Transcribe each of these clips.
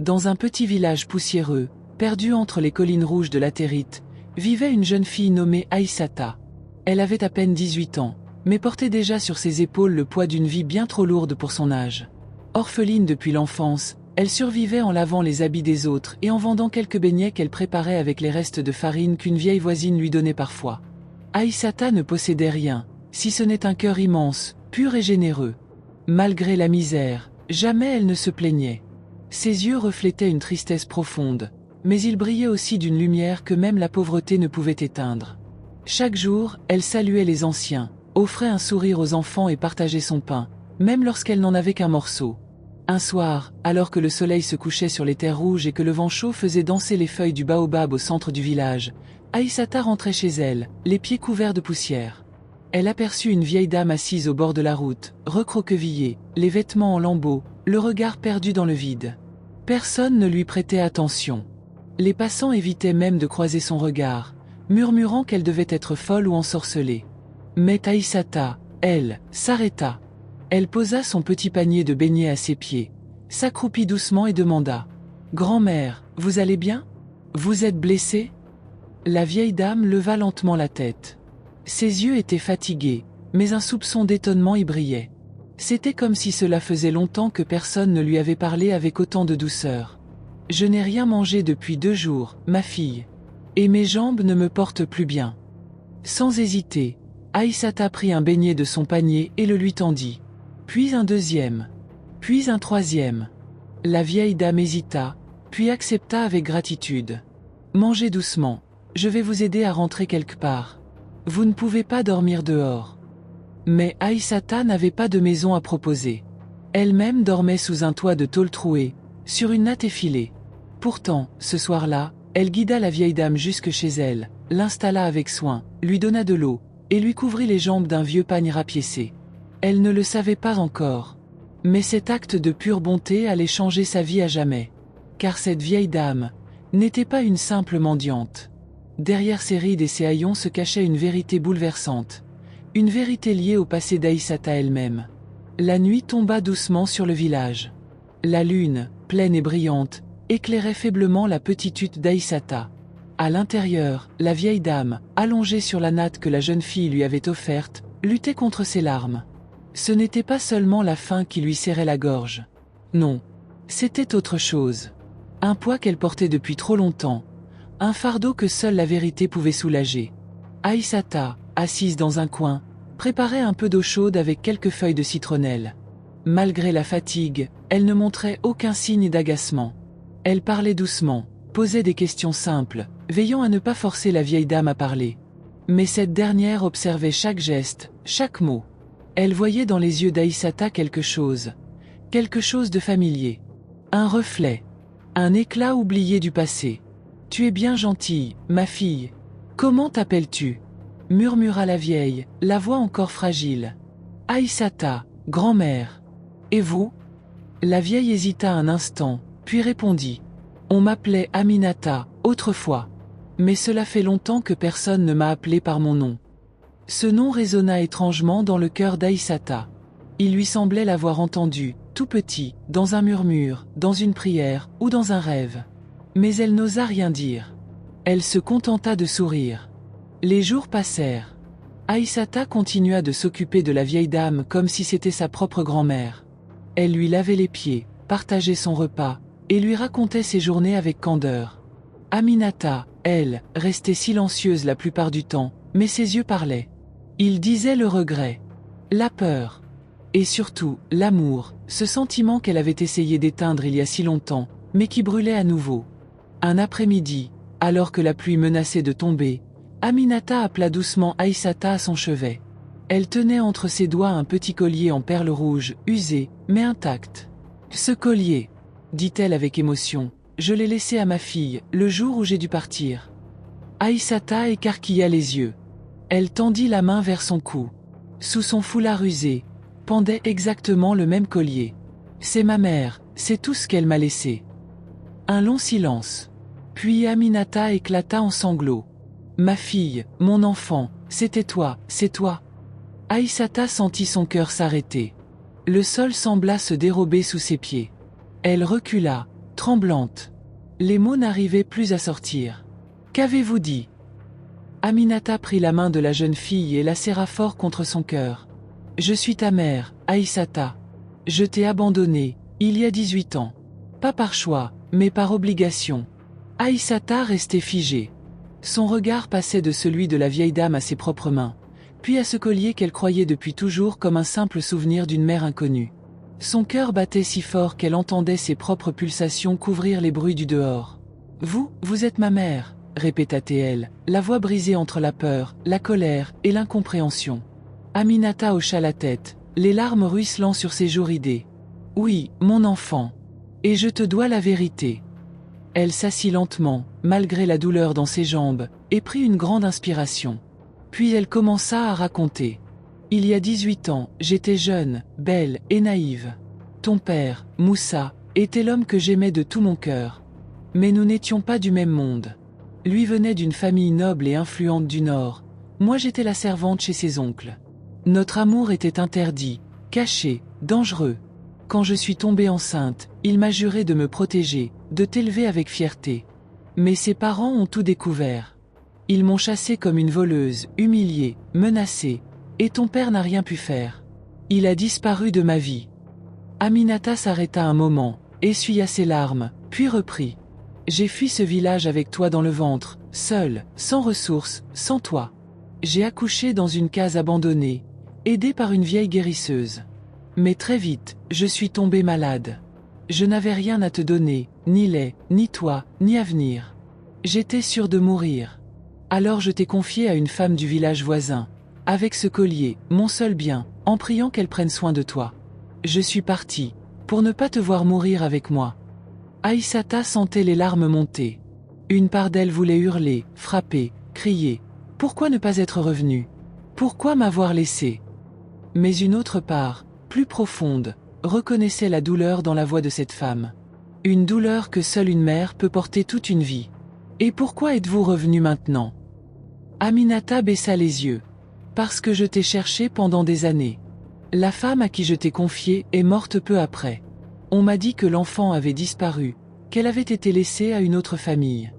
Dans un petit village poussiéreux, perdu entre les collines rouges de latérite, vivait une jeune fille nommée Aïssata. Elle avait à peine 18 ans, mais portait déjà sur ses épaules le poids d'une vie bien trop lourde pour son âge. Orpheline depuis l'enfance, elle survivait en lavant les habits des autres et en vendant quelques beignets qu'elle préparait avec les restes de farine qu'une vieille voisine lui donnait parfois. Aïssata ne possédait rien, si ce n'est un cœur immense, pur et généreux. Malgré la misère, jamais elle ne se plaignait. Ses yeux reflétaient une tristesse profonde, mais ils brillaient aussi d'une lumière que même la pauvreté ne pouvait éteindre. Chaque jour, elle saluait les anciens, offrait un sourire aux enfants et partageait son pain, même lorsqu'elle n'en avait qu'un morceau. Un soir, alors que le soleil se couchait sur les terres rouges et que le vent chaud faisait danser les feuilles du baobab au centre du village, Aïssata rentrait chez elle, les pieds couverts de poussière. Elle aperçut une vieille dame assise au bord de la route, recroquevillée, les vêtements en lambeaux, le regard perdu dans le vide. Personne ne lui prêtait attention. Les passants évitaient même de croiser son regard, murmurant qu'elle devait être folle ou ensorcelée. Mais Aïssata, elle, s'arrêta. Elle posa son petit panier de beignets à ses pieds, s'accroupit doucement et demanda « Grand-mère, vous allez bien? Vous êtes blessée ?» La vieille dame leva lentement la tête. Ses yeux étaient fatigués, mais un soupçon d'étonnement y brillait. C'était comme si cela faisait longtemps que personne ne lui avait parlé avec autant de douceur. « Je n'ai rien mangé depuis 2 jours, ma fille. Et mes jambes ne me portent plus bien. » Sans hésiter, Aïssata prit un beignet de son panier et le lui tendit. Puis un deuxième. Puis un troisième. La vieille dame hésita, puis accepta avec gratitude. « Mangez doucement, je vais vous aider à rentrer quelque part. Vous ne pouvez pas dormir dehors. » Mais Aïssata n'avait pas de maison à proposer. Elle-même dormait sous un toit de tôle trouée, sur une natte effilée. Pourtant, ce soir-là, elle guida la vieille dame jusque chez elle, l'installa avec soin, lui donna de l'eau, et lui couvrit les jambes d'un vieux pagne rapiécé. Elle ne le savait pas encore. Mais cet acte de pure bonté allait changer sa vie à jamais. Car cette vieille dame n'était pas une simple mendiante. Derrière ses rides et ses haillons se cachait une vérité bouleversante. Une vérité liée au passé d'Aïssata elle-même. La nuit tomba doucement sur le village. La lune, pleine et brillante, éclairait faiblement la petite hutte d'Aïssata. À l'intérieur, la vieille dame, allongée sur la natte que la jeune fille lui avait offerte, luttait contre ses larmes. Ce n'était pas seulement la faim qui lui serrait la gorge. Non, c'était autre chose. Un poids qu'elle portait depuis trop longtemps. Un fardeau que seule la vérité pouvait soulager. Aïssata, assise dans un coin, préparait un peu d'eau chaude avec quelques feuilles de citronnelle. Malgré la fatigue, elle ne montrait aucun signe d'agacement. Elle parlait doucement, posait des questions simples, veillant à ne pas forcer la vieille dame à parler. Mais cette dernière observait chaque geste, chaque mot. Elle voyait dans les yeux d'Aïssata quelque chose de familier. Un reflet, un éclat oublié du passé. « Tu es bien gentille, ma fille. Comment t'appelles-tu » murmura la vieille, la voix encore fragile. « Aïssata, grand-mère. Et vous » La vieille hésita un instant, puis répondit. « On m'appelait Aminata, autrefois. Mais cela fait longtemps que personne ne m'a appelé par mon nom. » Ce nom résonna étrangement dans le cœur d'Aïssata. Il lui semblait l'avoir entendu, tout petit, dans un murmure, dans une prière, ou dans un rêve. Mais elle n'osa rien dire. Elle se contenta de sourire. Les jours passèrent. Aïssata continua de s'occuper de la vieille dame comme si c'était sa propre grand-mère. Elle lui lavait les pieds, partageait son repas, et lui racontait ses journées avec candeur. Aminata, elle, restait silencieuse la plupart du temps, mais ses yeux parlaient. Ils disaient le regret, la peur, et surtout, l'amour, ce sentiment qu'elle avait essayé d'éteindre il y a si longtemps, mais qui brûlait à nouveau. Un après-midi, alors que la pluie menaçait de tomber, Aminata appela doucement Aïssata à son chevet. Elle tenait entre ses doigts un petit collier en perles rouges, usé, mais intact. « Ce collier, » dit-elle avec émotion, « je l'ai laissé à ma fille, le jour où j'ai dû partir. » Aïssata écarquilla les yeux. Elle tendit la main vers son cou. Sous son foulard usé, pendait exactement le même collier. « C'est ma mère, c'est tout ce qu'elle m'a laissé. » Un long silence. Puis Aminata éclata en sanglots. « Ma fille, mon enfant, c'était toi, c'est toi. » Aïssata sentit son cœur s'arrêter. Le sol sembla se dérober sous ses pieds. Elle recula, tremblante. Les mots n'arrivaient plus à sortir. Qu'avez-vous dit? Aminata prit la main de la jeune fille et la serra fort contre son cœur. Je suis ta mère, Aïssata. Je t'ai abandonnée, il y a 18 ans. Pas par choix, mais par obligation. Aïssata restait figée. Son regard passait de celui de la vieille dame à ses propres mains, puis à ce collier qu'elle croyait depuis toujours comme un simple souvenir d'une mère inconnue. Son cœur battait si fort qu'elle entendait ses propres pulsations couvrir les bruits du dehors. « Vous êtes ma mère », répéta-t-elle, la voix brisée entre la peur, la colère et l'incompréhension. Aminata hocha la tête, les larmes ruisselant sur ses joues ridées. « Oui, mon enfant. Et je te dois la vérité. » Elle s'assit lentement, malgré la douleur dans ses jambes, et prit une grande inspiration. Puis elle commença à raconter. Il y a 18 ans, j'étais jeune, belle et naïve. Ton père, Moussa, était l'homme que j'aimais de tout mon cœur. Mais nous n'étions pas du même monde. Lui venait d'une famille noble et influente du Nord. Moi j'étais la servante chez ses oncles. Notre amour était interdit, caché, dangereux. Quand je suis tombée enceinte, il m'a juré de me protéger, de t'élever avec fierté. Mais ses parents ont tout découvert. Ils m'ont chassée comme une voleuse, humiliée, menacée, et ton père n'a rien pu faire. Il a disparu de ma vie. Aminata s'arrêta un moment, essuya ses larmes, puis reprit. J'ai fui ce village avec toi dans le ventre, seule, sans ressources, sans toi. J'ai accouché dans une case abandonnée, aidée par une vieille guérisseuse. Mais très vite, je suis tombée malade. Je n'avais rien à te donner, ni lait, ni toi, ni avenir. J'étais sûre de mourir. Alors je t'ai confiée à une femme du village voisin, avec ce collier, mon seul bien, en priant qu'elle prenne soin de toi. Je suis partie, pour ne pas te voir mourir avec moi. Aïssata sentait les larmes monter. Une part d'elle voulait hurler, frapper, crier. Pourquoi ne pas être revenue? Pourquoi m'avoir laissée? Mais une autre part, plus profonde, reconnaissait la douleur dans la voix de cette femme. Une douleur que seule une mère peut porter toute une vie. Et pourquoi êtes-vous revenu maintenant? Aminata baissa les yeux. Parce que je t'ai cherché pendant des années. La femme à qui je t'ai confiée est morte peu après. On m'a dit que l'enfant avait disparu, qu'elle avait été laissée à une autre famille.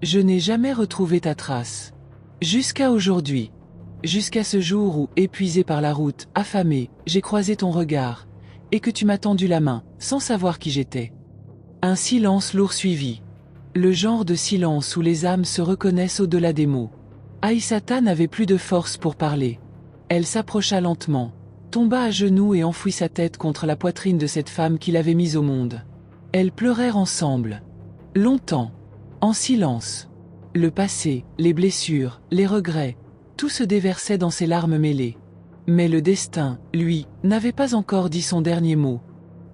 Je n'ai jamais retrouvé ta trace. Jusqu'à aujourd'hui. Jusqu'à ce jour où, épuisé par la route, affamé, j'ai croisé ton regard, et que tu m'as tendu la main, sans savoir qui j'étais. Un silence lourd suivit. Le genre de silence où les âmes se reconnaissent au-delà des mots. Aïssata n'avait plus de force pour parler. Elle s'approcha lentement, tomba à genoux et enfouit sa tête contre la poitrine de cette femme qui l'avait mise au monde. Elles pleurèrent ensemble. Longtemps. En silence. Le passé, les blessures, les regrets, tout se déversait dans ses larmes mêlées. Mais le destin, lui, n'avait pas encore dit son dernier mot.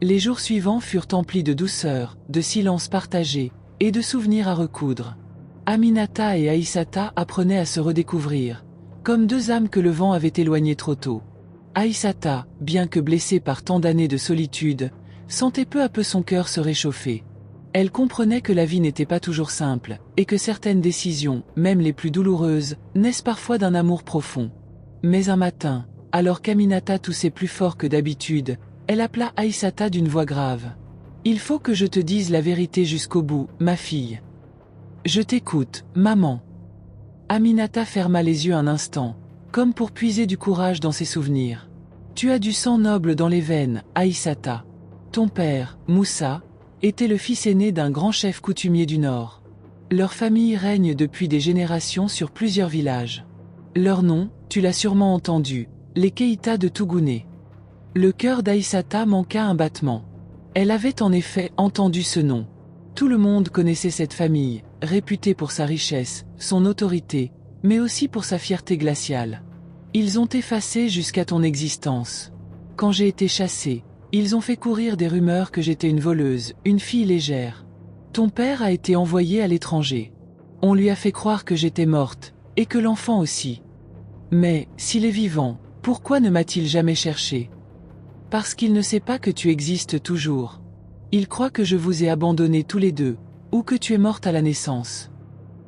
Les jours suivants furent emplis de douceur, de silence partagé, et de souvenirs à recoudre. Aminata et Aïssata apprenaient à se redécouvrir, comme deux âmes que le vent avait éloignées trop tôt. Aïssata, bien que blessée par tant d'années de solitude, sentait peu à peu son cœur se réchauffer. Elle comprenait que la vie n'était pas toujours simple, et que certaines décisions, même les plus douloureuses, naissent parfois d'un amour profond. Mais un matin, alors qu'Aminata toussait plus fort que d'habitude, elle appela Aïssata d'une voix grave. « Il faut que je te dise la vérité jusqu'au bout, ma fille. »« Je t'écoute, maman. » Aminata ferma les yeux un instant, comme pour puiser du courage dans ses souvenirs. « Tu as du sang noble dans les veines, Aïssata. Ton père, Moussa, était le fils aîné d'un grand chef coutumier du Nord. Leur famille règne depuis des générations sur plusieurs villages. Leur nom, tu l'as sûrement entendu, les Keïta de Tougouné. » Le cœur d'Aïssata manqua un battement. Elle avait en effet entendu ce nom. Tout le monde connaissait cette famille, réputée pour sa richesse, son autorité, mais aussi pour sa fierté glaciale. Ils ont effacé jusqu'à ton existence. Quand j'ai été chassée, ils ont fait courir des rumeurs que j'étais une voleuse, une fille légère. Ton père a été envoyé à l'étranger. On lui a fait croire que j'étais morte, et que l'enfant aussi. Mais, s'il est vivant, pourquoi ne m'a-t-il jamais cherché? Parce qu'il ne sait pas que tu existes toujours. Il croit que je vous ai abandonnés tous les deux, ou que tu es morte à la naissance.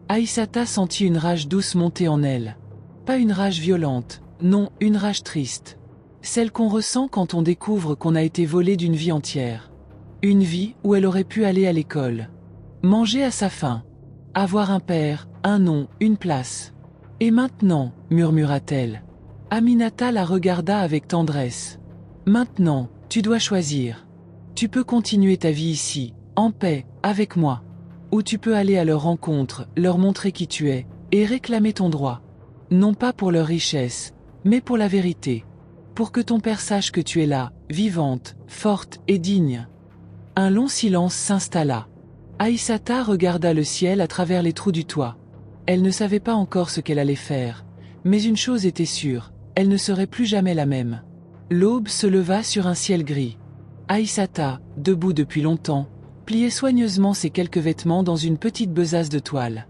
Aïssata sentit une rage douce monter en elle. Pas une rage violente, non, une rage triste. Celle qu'on ressent quand on découvre qu'on a été volé d'une vie entière. Une vie où elle aurait pu aller à l'école. Manger à sa faim. Avoir un père, un nom, une place. Et maintenant, murmura-t-elle. Aminata la regarda avec tendresse. Maintenant, tu dois choisir. Tu peux continuer ta vie ici, en paix, avec moi. Ou tu peux aller à leur rencontre, leur montrer qui tu es, et réclamer ton droit. Non pas pour leur richesse, mais pour la vérité. Pour que ton père sache que tu es là, vivante, forte et digne. Un long silence s'installa. Aïssata regarda le ciel à travers les trous du toit. Elle ne savait pas encore ce qu'elle allait faire, mais une chose était sûre, elle ne serait plus jamais la même. L'aube se leva sur un ciel gris. Aïssata, debout depuis longtemps, pliait soigneusement ses quelques vêtements dans une petite besace de toile.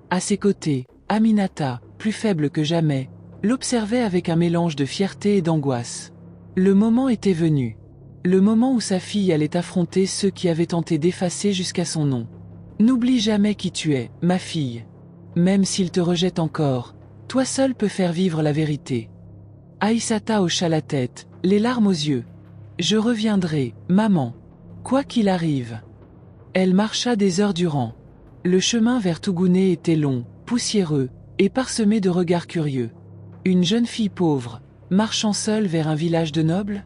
À ses côtés, Aminata, plus faible que jamais, l'observait avec un mélange de fierté et d'angoisse. Le moment était venu. Le moment où sa fille allait affronter ceux qui avaient tenté d'effacer jusqu'à son nom. N'oublie jamais qui tu es, ma fille. Même s'il te rejette encore, toi seul peux faire vivre la vérité. Aïssata hocha la tête, les larmes aux yeux. Je reviendrai, maman. Quoi qu'il arrive. Elle marcha des heures durant. Le chemin vers Tougouné était long, poussiéreux, et parsemé de regards curieux. Une jeune fille pauvre, marchant seule vers un village de nobles?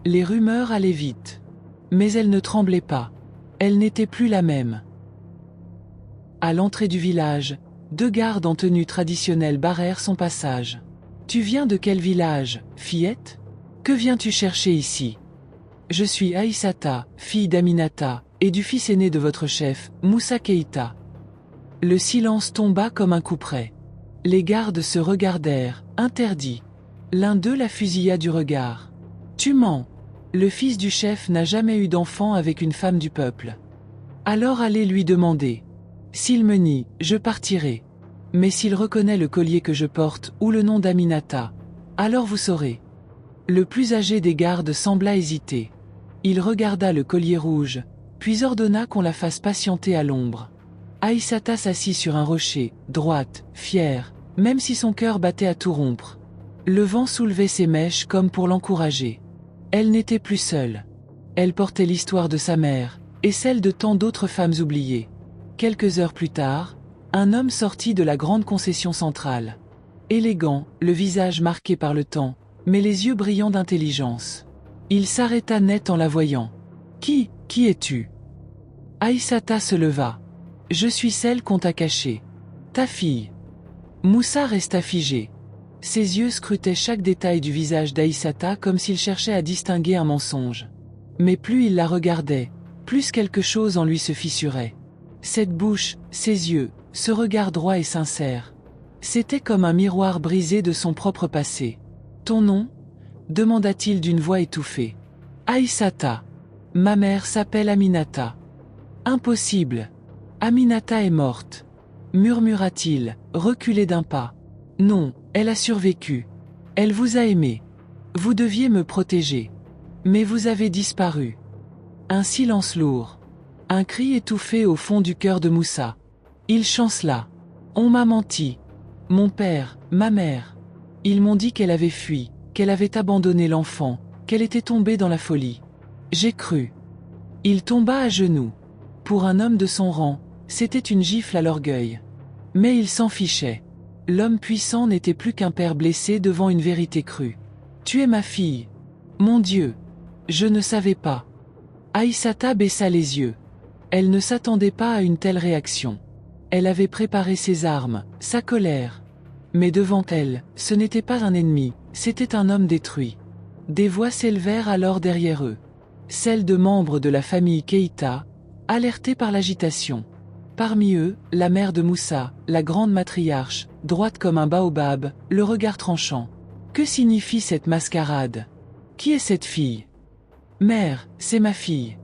Les rumeurs allaient vite. Mais elle ne tremblait pas. Elle n'était plus la même. À l'entrée du village, 2 gardes en tenue traditionnelle barrèrent son passage. « Tu viens de quel village, fillette? Que viens-tu chercher ici? » « Je suis Aïssata, fille d'Aminata, et du fils aîné de votre chef, Moussa Keïta. » Le silence tomba comme un coup près. Les gardes se regardèrent, interdits. L'un d'eux la fusilla du regard. « Tu mens. Le fils du chef n'a jamais eu d'enfant avec une femme du peuple. Alors allez lui demander. S'il me nie, je partirai. Mais s'il reconnaît le collier que je porte ou le nom d'Aminata, alors vous saurez. » Le plus âgé des gardes sembla hésiter. Il regarda le collier rouge, puis ordonna qu'on la fasse patienter à l'ombre. Aïssata s'assit sur un rocher, droite, fière, même si son cœur battait à tout rompre. Le vent soulevait ses mèches comme pour l'encourager. Elle n'était plus seule. Elle portait l'histoire de sa mère, et celle de tant d'autres femmes oubliées. Quelques heures plus tard, un homme sortit de la grande concession centrale. Élégant, le visage marqué par le temps, mais les yeux brillants d'intelligence. Il s'arrêta net en la voyant. « Qui es-tu » Aïssata se leva. « Je suis celle qu'on t'a cachée. Ta fille. » Moussa resta figé. Ses yeux scrutaient chaque détail du visage d'Aïssata comme s'il cherchait à distinguer un mensonge. Mais plus il la regardait, plus quelque chose en lui se fissurait. Cette bouche, ses yeux, ce regard droit et sincère. C'était comme un miroir brisé de son propre passé. « Ton nom » demanda-t-il d'une voix étouffée. « Aïssata. Ma mère s'appelle Aminata. »« Impossible. Aminata est morte. » murmura-t-il, reculé d'un pas. « Non, elle a survécu. Elle vous a aimé. Vous deviez me protéger. Mais vous avez disparu. » Un silence lourd. Un cri étouffé au fond du cœur de Moussa. Il chancela. « On m'a menti. Mon père, ma mère. Ils m'ont dit qu'elle avait fui, qu'elle avait abandonné l'enfant, qu'elle était tombée dans la folie. J'ai cru. » Il tomba à genoux. Pour un homme de son rang, c'était une gifle à l'orgueil. Mais il s'en fichait. L'homme puissant n'était plus qu'un père blessé devant une vérité crue. « Tu es ma fille. Mon Dieu. Je ne savais pas. » Aïssata baissa les yeux. Elle ne s'attendait pas à une telle réaction. Elle avait préparé ses armes, sa colère. Mais devant elle, ce n'était pas un ennemi, c'était un homme détruit. Des voix s'élevèrent alors derrière eux. Celles de membres de la famille Keïta, alertés par l'agitation. Parmi eux, la mère de Moussa, la grande matriarche, droite comme un baobab, le regard tranchant. Que signifie cette mascarade? Qui est cette fille? Mère, c'est ma fille.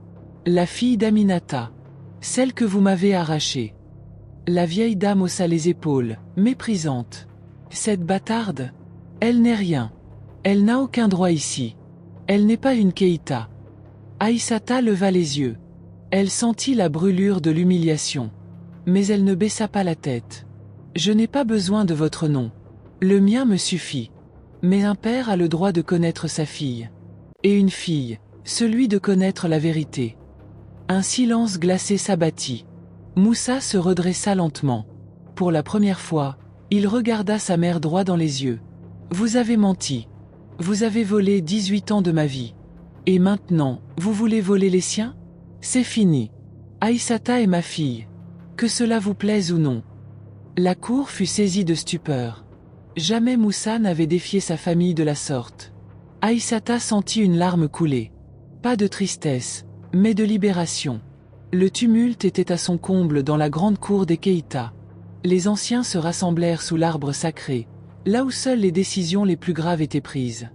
La fille d'Aminata. Celle que vous m'avez arrachée. La vieille dame haussa les épaules, méprisante. Cette bâtarde? Elle n'est rien. Elle n'a aucun droit ici. Elle n'est pas une Keïta. Aïssata leva les yeux. Elle sentit la brûlure de l'humiliation. Mais elle ne baissa pas la tête. Je n'ai pas besoin de votre nom. Le mien me suffit. Mais un père a le droit de connaître sa fille. Et une fille, celui de connaître la vérité. Un silence glacé s'abattit. Moussa se redressa lentement. Pour la première fois, il regarda sa mère droit dans les yeux. « Vous avez menti. Vous avez volé 18 ans de ma vie. Et maintenant, vous voulez voler les siens? C'est fini. Aïssata est ma fille. Que cela vous plaise ou non. » La cour fut saisie de stupeur. Jamais Moussa n'avait défié sa famille de la sorte. Aïssata sentit une larme couler. Pas de tristesse, mais de libération. Le tumulte était à son comble dans la grande cour des Keïta. Les anciens se rassemblèrent sous l'arbre sacré, là où seules les décisions les plus graves étaient prises.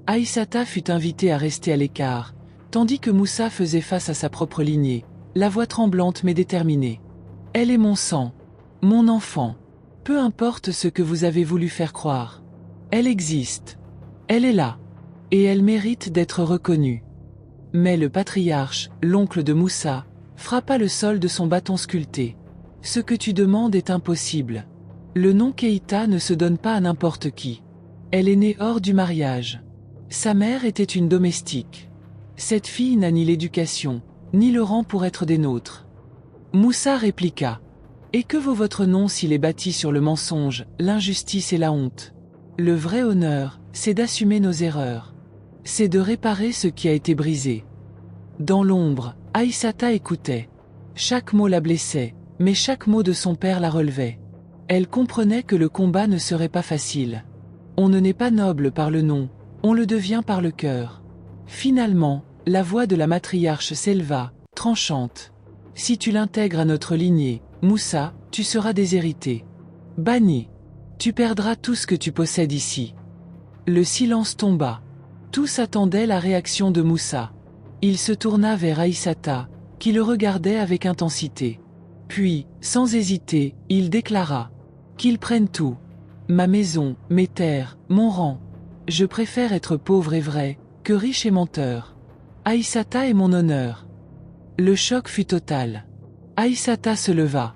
Aïssata fut invitée à rester à l'écart, tandis que Moussa faisait face à sa propre lignée, la voix tremblante mais déterminée. « Elle est mon sang, mon enfant. Peu importe ce que vous avez voulu faire croire. Elle existe. Elle est là. Et elle mérite d'être reconnue. » Mais le patriarche, l'oncle de Moussa, frappa le sol de son bâton sculpté. « Ce que tu demandes est impossible. Le nom Keïta ne se donne pas à n'importe qui. Elle est née hors du mariage. Sa mère était une domestique. Cette fille n'a ni l'éducation, ni le rang pour être des nôtres. » Moussa répliqua. « Et que vaut votre nom s'il est bâti sur le mensonge, l'injustice et la honte? Le vrai honneur, c'est d'assumer nos erreurs. C'est de réparer ce qui a été brisé. » Dans l'ombre, Aïssata écoutait. Chaque mot la blessait, mais chaque mot de son père la relevait. Elle comprenait que le combat ne serait pas facile. On ne naît pas noble par le nom, on le devient par le cœur. Finalement, la voix de la matriarche s'éleva, tranchante. « Si tu l'intègres à notre lignée, Moussa, tu seras déshérité. Banni. Tu perdras tout ce que tu possèdes ici. » Le silence tomba. Tous attendaient la réaction de Moussa. Il se tourna vers Aïssata, qui le regardait avec intensité. Puis, sans hésiter, il déclara. « Qu'ils prennent tout. Ma maison, mes terres, mon rang. Je préfère être pauvre et vrai, que riche et menteur. Aïssata est mon honneur. » Le choc fut total. Aïssata se leva.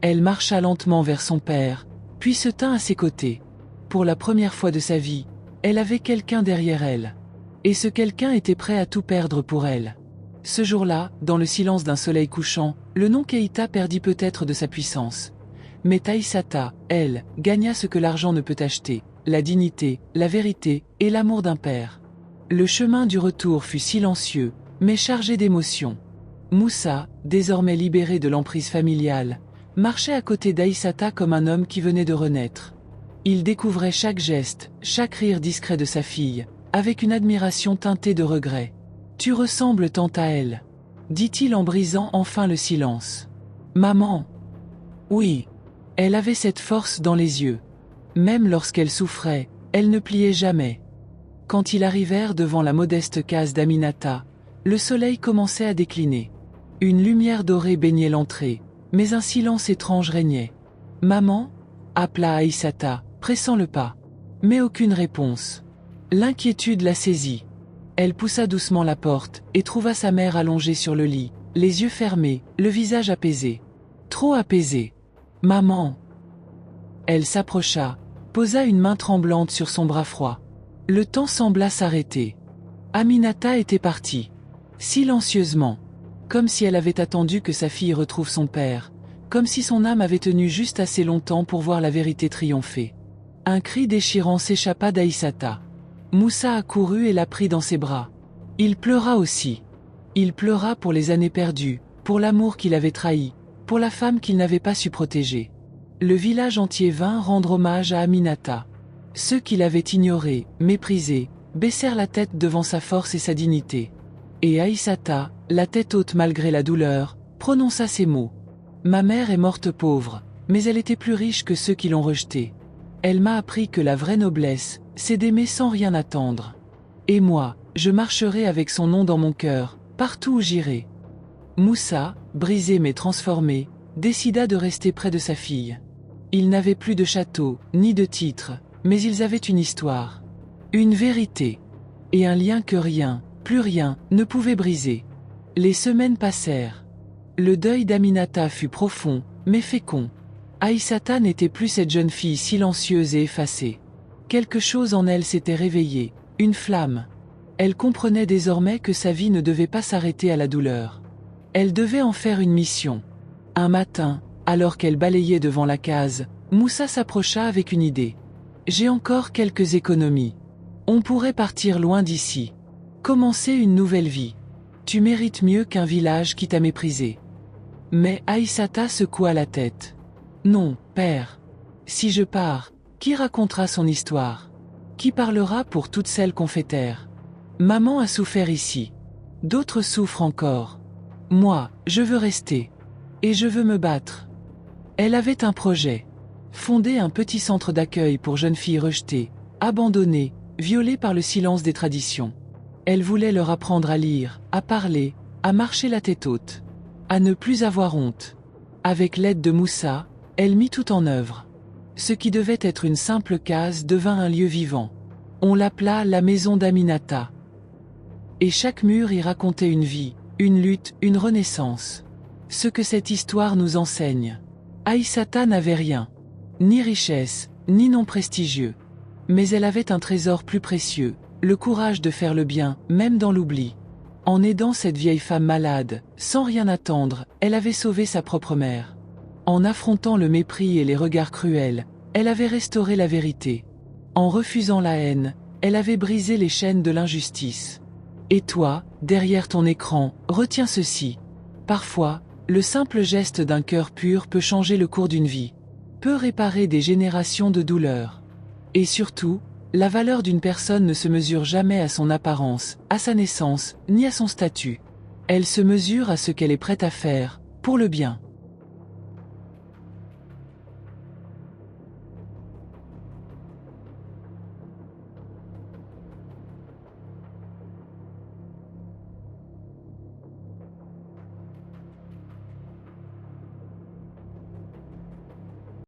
Elle marcha lentement vers son père, puis se tint à ses côtés. Pour la première fois de sa vie, elle avait quelqu'un derrière elle. Et ce quelqu'un était prêt à tout perdre pour elle. Ce jour-là, dans le silence d'un soleil couchant, le nom Keïta perdit peut-être de sa puissance. Mais Aïssata, elle, gagna ce que l'argent ne peut acheter, la dignité, la vérité et l'amour d'un père. Le chemin du retour fut silencieux, mais chargé d'émotions. Moussa, désormais libéré de l'emprise familiale, marchait à côté d'Aïssata comme un homme qui venait de renaître. Il découvrait chaque geste, chaque rire discret de sa fille, avec une admiration teintée de regret. « Tu ressembles tant à elle, » dit-il en brisant enfin le silence. « Maman !» Oui. Elle avait cette force dans les yeux. Même lorsqu'elle souffrait, elle ne pliait jamais. Quand ils arrivèrent devant la modeste case d'Aminata, le soleil commençait à décliner. Une lumière dorée baignait l'entrée, mais un silence étrange régnait. « Maman » appela Aïssata, pressant le pas. Mais aucune réponse. L'inquiétude la saisit. Elle poussa doucement la porte, et trouva sa mère allongée sur le lit, les yeux fermés, le visage apaisé. Trop apaisé. « Maman !» Elle s'approcha, posa une main tremblante sur son bras froid. Le temps sembla s'arrêter. Aminata était partie. Silencieusement. Comme si elle avait attendu que sa fille retrouve son père. Comme si son âme avait tenu juste assez longtemps pour voir la vérité triompher. Un cri déchirant s'échappa d'Aïssata. Moussa accourut et la prit dans ses bras. Il pleura aussi. Il pleura pour les années perdues, pour l'amour qu'il avait trahi, pour la femme qu'il n'avait pas su protéger. Le village entier vint rendre hommage à Aminata. Ceux qui l'avaient ignorée, méprisée, baissèrent la tête devant sa force et sa dignité. Et Aïssata, la tête haute malgré la douleur, prononça ces mots. « Ma mère est morte pauvre, mais elle était plus riche que ceux qui l'ont rejetée. Elle m'a appris que la vraie noblesse, c'est d'aimer sans rien attendre. Et moi, je marcherai avec son nom dans mon cœur, partout où j'irai. » Moussa, brisé mais transformé, décida de rester près de sa fille. Ils n'avaient plus de château, ni de titre, mais ils avaient une histoire. Une vérité. Et un lien que rien, plus rien, ne pouvait briser. Les semaines passèrent. Le deuil d'Aminata fut profond, mais fécond. Aïssata n'était plus cette jeune fille silencieuse et effacée. Quelque chose en elle s'était réveillé, une flamme. Elle comprenait désormais que sa vie ne devait pas s'arrêter à la douleur. Elle devait en faire une mission. Un matin, alors qu'elle balayait devant la case, Moussa s'approcha avec une idée. J'ai encore quelques économies. On pourrait partir loin d'ici. Commencer une nouvelle vie. Tu mérites mieux qu'un village qui t'a méprisé. Mais Aïssata secoua la tête. Non, père. Si je pars, qui racontera son histoire? Qui parlera pour toutes celles qu'on fait taire? Maman a souffert ici. D'autres souffrent encore. Moi, je veux rester. Et je veux me battre. Elle avait un projet. Fonder un petit centre d'accueil pour jeunes filles rejetées, abandonnées, violées par le silence des traditions. Elle voulait leur apprendre à lire, à parler, à marcher la tête haute, à ne plus avoir honte. Avec l'aide de Moussa, elle mit tout en œuvre. Ce qui devait être une simple case devint un lieu vivant. On l'appela la maison d'Aminata. Et chaque mur y racontait une vie, une lutte, une renaissance. Ce que cette histoire nous enseigne. Aïssata n'avait rien. Ni richesse, ni nom prestigieux. Mais elle avait un trésor plus précieux, le courage de faire le bien, même dans l'oubli. En aidant cette vieille femme malade, sans rien attendre, elle avait sauvé sa propre mère. En affrontant le mépris et les regards cruels, elle avait restauré la vérité. En refusant la haine, elle avait brisé les chaînes de l'injustice. Et toi, derrière ton écran, retiens ceci. Parfois, le simple geste d'un cœur pur peut changer le cours d'une vie. Peut réparer des générations de douleurs. Et surtout, la valeur d'une personne ne se mesure jamais à son apparence, à sa naissance, ni à son statut. Elle se mesure à ce qu'elle est prête à faire, pour le bien.